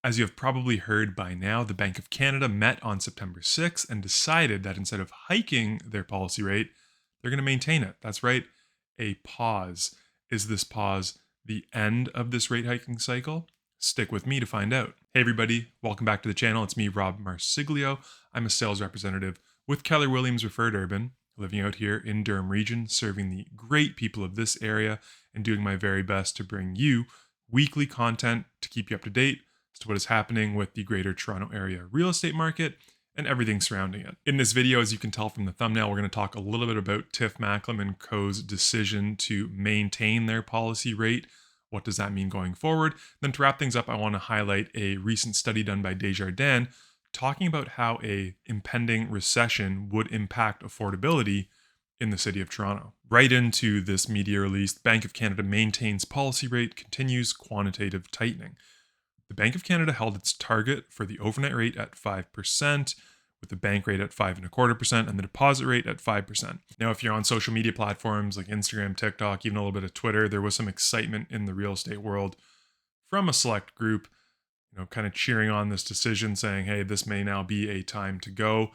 As you have probably heard by now, the Bank of Canada met on September 6th and decided that instead of hiking their policy rate, they're going to maintain it. That's right, a pause. Is this pause the end of this rate hiking cycle? Stick with me to find out. Hey, everybody, welcome back to the channel. It's me, Rob Marsiglio. I'm a sales representative with Keller Williams Referred Urban, living out here in Durham Region, serving the great people of this area and doing my very best to bring you weekly content to keep you up to date as to what is happening with the greater Toronto area real estate market and everything surrounding it. In this video, as you can tell from the thumbnail, we're going to talk a little bit about Tiff Macklem and Co.'s decision to maintain their policy rate. What does that mean going forward? Then to wrap things up, I want to highlight a recent study done by Desjardins talking about how a impending recession would impact affordability in the city of Toronto. Right into this media release, Bank of Canada maintains policy rate, continues quantitative tightening. The Bank of Canada held its target for the overnight rate at 5%, with the bank rate at 5.25% and the deposit rate at 5%. Now, if you're on social media platforms like Instagram, TikTok, even a little bit of Twitter, there was some excitement in the real estate world from a select group, kind of cheering on this decision, saying, hey, this may now be a time to go.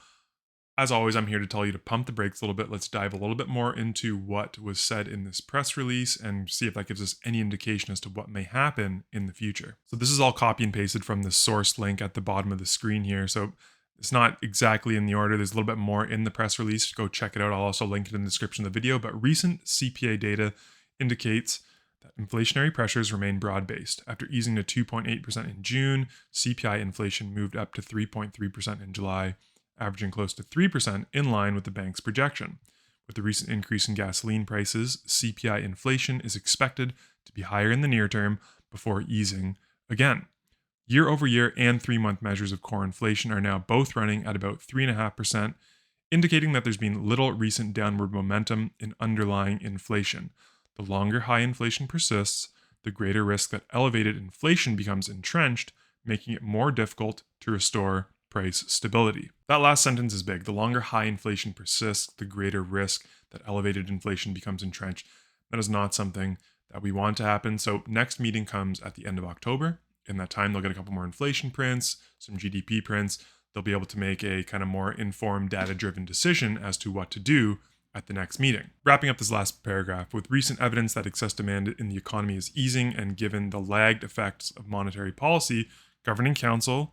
As always, I'm here to tell you to pump the brakes a little bit. Let's dive a little bit more into what was said in this press release and see if that gives us any indication as to what may happen in the future. So this is all copy and pasted from the source link at the bottom of the screen here. So it's not exactly in the order. There's a little bit more in the press release. Go check it out. I'll also link it in the description of the video. But recent CPA data indicates that inflationary pressures remain broad-based. After easing to 2.8% in June, CPI inflation moved up to 3.3% in July, averaging close to 3% in line with the bank's projection. With the recent increase in gasoline prices, CPI inflation is expected to be higher in the near term before easing again. Year over year and 3-month measures of core inflation are now both running at about 3.5%, indicating that there's been little recent downward momentum in underlying inflation. The longer high inflation persists, the greater risk that elevated inflation becomes entrenched, making it more difficult to restore price stability. That last sentence is big. The longer high inflation persists, the greater risk that elevated inflation becomes entrenched. That is not something that we want to happen. So next meeting comes at the end of October. In that time, they'll get a couple more inflation prints, some GDP prints. They'll be able to make a kind of more informed, data-driven decision as to what to do at the next meeting. Wrapping up this last paragraph, with recent evidence that excess demand in the economy is easing and given the lagged effects of monetary policy, Governing Council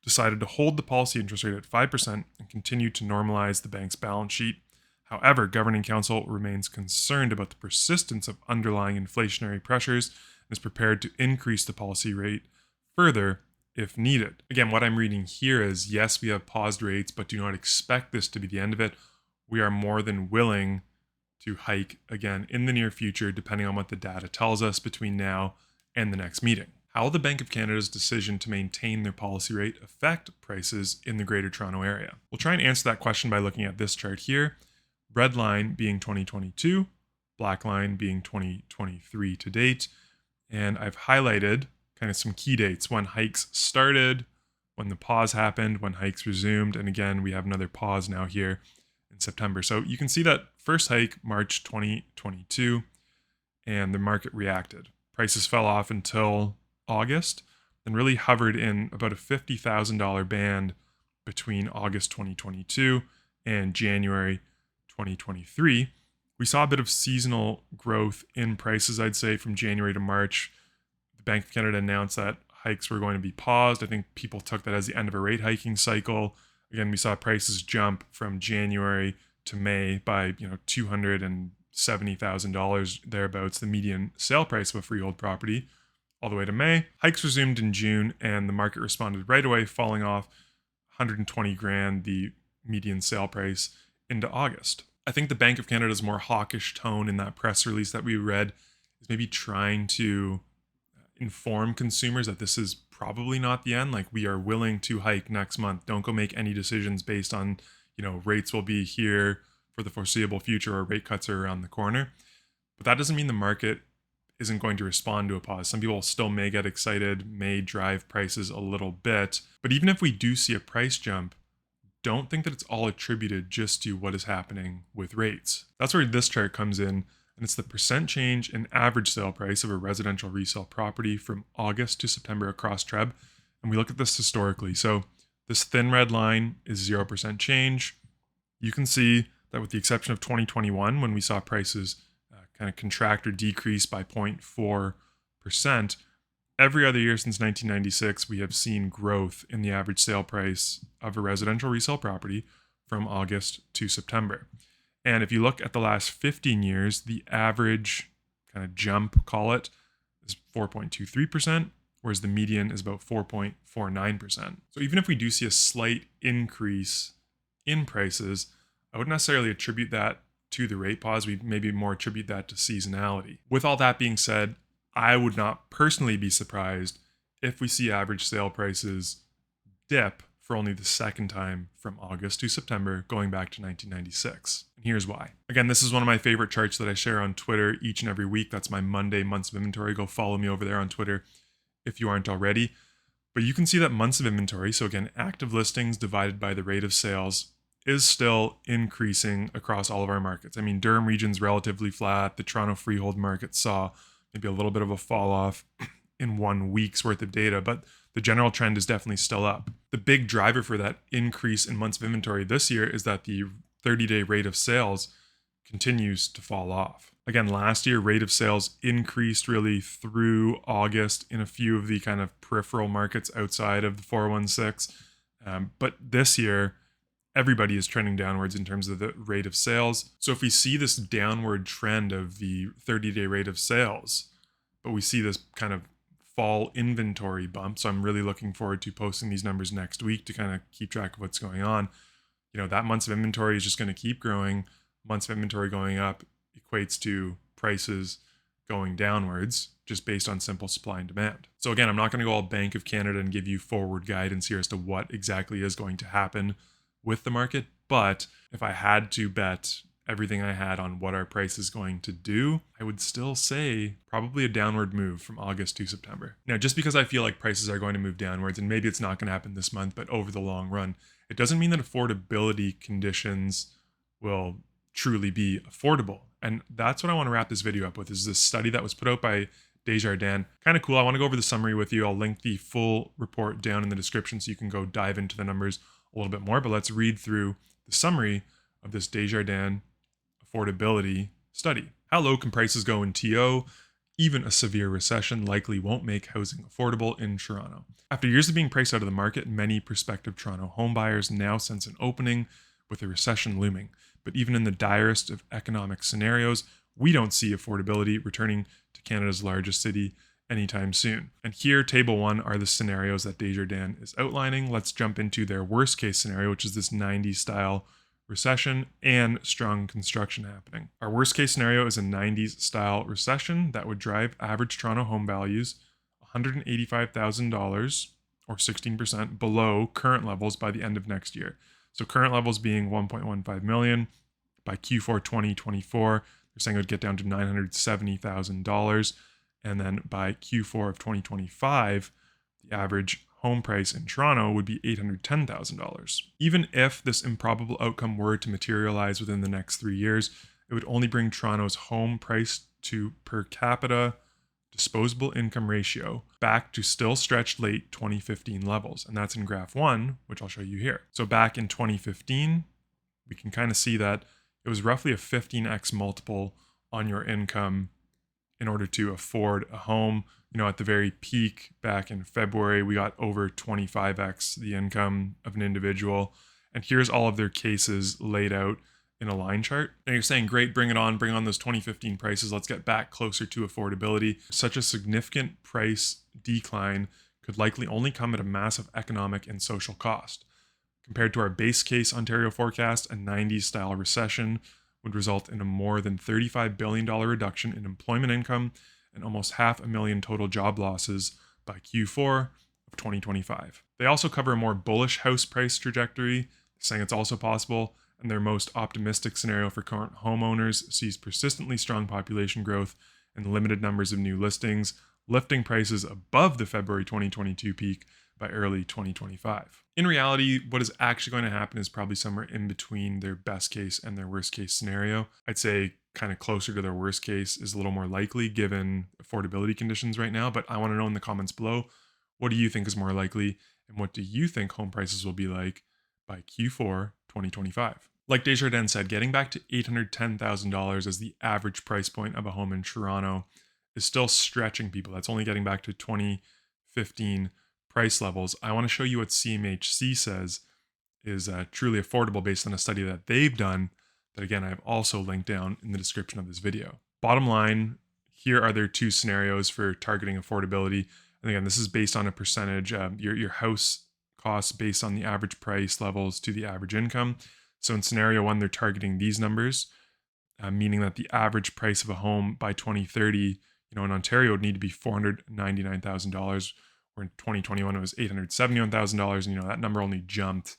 decided to hold the policy interest rate at 5% and continue to normalize the bank's balance sheet. However, Governing Council remains concerned about the persistence of underlying inflationary pressures and is prepared to increase the policy rate further if needed. Again, what I'm reading here is, yes, we have paused rates, but do not expect this to be the end of it. We are more than willing to hike again in the near future, depending on what the data tells us between now and the next meeting. How will the Bank of Canada's decision to maintain their policy rate affect prices in the Greater Toronto Area? We'll try and answer that question by looking at this chart here. Red line being 2022, black line being 2023 to date. And I've highlighted kind of some key dates: when hikes started, when the pause happened, when hikes resumed. And again, we have another pause now here in September. So you can see that first hike, March 2022, and the market reacted. Prices fell off until August, and really hovered in about a $50,000 band between August 2022 and January 2023. We saw a bit of seasonal growth in prices, I'd say, from January to March. The Bank of Canada announced that hikes were going to be paused. I think people took that as the end of a rate hiking cycle. Again, we saw prices jump from January to May by $270,000 thereabouts, the median sale price of a freehold property, all the way to May. Hikes resumed in June, and the market responded right away, falling off 120 grand, the median sale price, into August. I think the Bank of Canada's more hawkish tone in that press release that we read is maybe trying to inform consumers that this is probably not the end. Like, we are willing to hike next month. Don't go make any decisions based on, rates will be here for the foreseeable future or rate cuts are around the corner. But that doesn't mean the market isn't going to respond to a pause. Some people still may get excited, may drive prices a little bit. But even if we do see a price jump, don't think that it's all attributed just to what is happening with rates. That's where this chart comes in, and it's the percent change in average sale price of a residential resale property from August to September across TREB. And we look at this historically. So this thin red line is 0% change. You can see that with the exception of 2021, when we saw prices kind of contract or decrease by 0.4%, every other year since 1996, we have seen growth in the average sale price of a residential resale property from August to September. And if you look at the last 15 years, the average kind of jump, call it, is 4.23%, whereas the median is about 4.49%. So even if we do see a slight increase in prices, I wouldn't necessarily attribute that to the rate pause. We maybe more attribute that to seasonality. With all that being said, I would not personally be surprised if we see average sale prices dip for only the second time from August to September, going back to 1996. And here's why. Again, this is one of my favorite charts that I share on Twitter each and every week. That's my Monday months of inventory. Go follow me over there on Twitter if you aren't already. But you can see that months of inventory, so again, active listings divided by the rate of sales, is still increasing across all of our markets. I mean, Durham region's relatively flat. The Toronto freehold market saw maybe a little bit of a fall off in 1 week's worth of data, but the general trend is definitely still up. The big driver for that increase in months of inventory this year is that the 30-day rate of sales continues to fall off. Again, last year, rate of sales increased really through August in a few of the kind of peripheral markets outside of the 416. But this year, everybody is trending downwards in terms of the rate of sales. So if we see this downward trend of the 30-day rate of sales, but we see this kind of fall inventory bump, so I'm really looking forward to posting these numbers next week to kind of keep track of what's going on. That months of inventory is just going to keep growing. Months of inventory going up equates to prices going downwards, just based on simple supply and demand. So again, I'm not going to go all Bank of Canada and give you forward guidance here as to what exactly is going to happen with the market, but if I had to bet everything I had on what our price is going to do, I would still say probably a downward move from August to September. Now, just because I feel like prices are going to move downwards, and maybe it's not going to happen this month, but over the long run, it doesn't mean that affordability conditions will truly be affordable. And that's what I want to wrap this video up with, is this study that was put out by Desjardins. Kind of cool. I want to go over the summary with you. I'll link the full report down in the description so you can go dive into the numbers a little bit more, but let's read through the summary of this Desjardins affordability study. How low can prices go in TO? Even a severe recession likely won't make housing affordable in Toronto. After years of being priced out of the market, many prospective Toronto homebuyers now sense an opening with a recession looming. But even in the direst of economic scenarios, we don't see affordability returning to Canada's largest city anytime soon. And here, table 1 are the scenarios that Desjardins is outlining. Let's jump into their worst case scenario, which is this 90s style recession and strong construction happening. Our worst case scenario is a 90s style recession that would drive average Toronto home values $185,000 or 16% below current levels by the end of next year. So current levels being 1.15 million. By Q4 2024, they're saying it would get down to $970,000. And then by Q4 of 2025, the average home price in Toronto would be $810,000. Even if this improbable outcome were to materialize within the next 3 years, it would only bring Toronto's home price to per capita disposable income ratio back to still stretched late 2015 levels. And that's in graph 1, which I'll show you here. So back in 2015, we can kind of see that it was roughly a 15x multiple on your income in order to afford a home. At the very peak back in February, we got over 25x the income of an individual. And here's all of their cases laid out in a line chart. And you're saying, great, bring on those 2015 prices. Let's get back closer to affordability. Such a significant price decline could likely only come at a massive economic and social cost. Compared to our base case Ontario forecast, a 90s style recession would result in a more than $35 billion reduction in employment income and almost 500,000 total job losses by Q4 of 2025. They also cover a more bullish house price trajectory, saying it's also possible, and their most optimistic scenario for current homeowners sees persistently strong population growth and limited numbers of new listings, lifting prices above the February 2022 peak by early 2025. In reality, what is actually going to happen is probably somewhere in between their best case and their worst case scenario. I'd say kind of closer to their worst case is a little more likely given affordability conditions right now, but I want to know in the comments below, What do you think is more likely? And what do you think home prices will be like by Q4 2025? Like Desjardins said, getting back to $810,000 as the average price point of a home in Toronto is still stretching people. That's only getting back to 2015 price levels. I want to show you what CMHC says is truly affordable based on a study that they've done that, again, I've also linked down in the description of this video. Bottom line, here are their two scenarios for targeting affordability. And again, this is based on a percentage, your house costs based on the average price levels to the average income. So in scenario one, they're targeting these numbers, meaning that the average price of a home by 2030, in Ontario would need to be $499,000, where in 2021 it was $871,000, and that number only jumped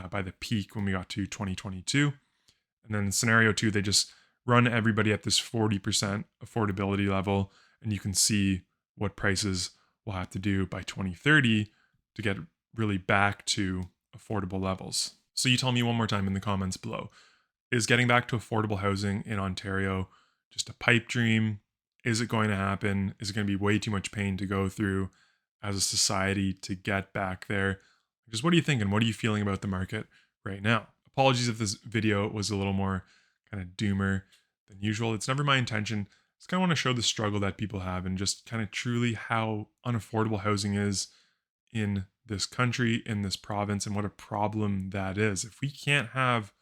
by the peak when we got to 2022. And then in scenario two, they just run everybody at this 40% affordability level, and you can see what prices will have to do by 2030 to get really back to affordable levels. So you tell me one more time in the comments below, is getting back to affordable housing in Ontario just a pipe dream? Is it going to happen? Is it going to be way too much pain to go through as a society to get back there? Just what are you thinking? What are you feeling about the market right now? Apologies if this video was a little more kind of doomer than usual. It's never my intention. I just kind of want to show the struggle that people have and just kind of truly how unaffordable housing is in this country, in this province, and what a problem that is. If we can't have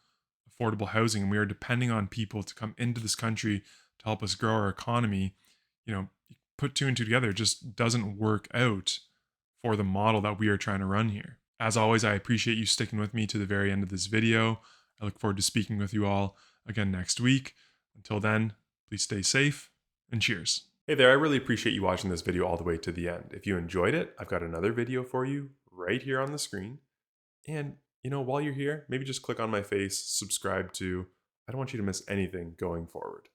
affordable housing and we are depending on people to come into this country to help us grow our economy, put two and two together, it just doesn't work out for the model that we are trying to run here. As always, I appreciate you sticking with me to the very end of this video. I look forward to speaking with you all again next week. Until then, please stay safe and cheers. Hey there, I really appreciate you watching this video all the way to the end. If you enjoyed it, I've got another video for you right here on the screen. And, while you're here, maybe just click on my face, subscribe to. I don't want you to miss anything going forward.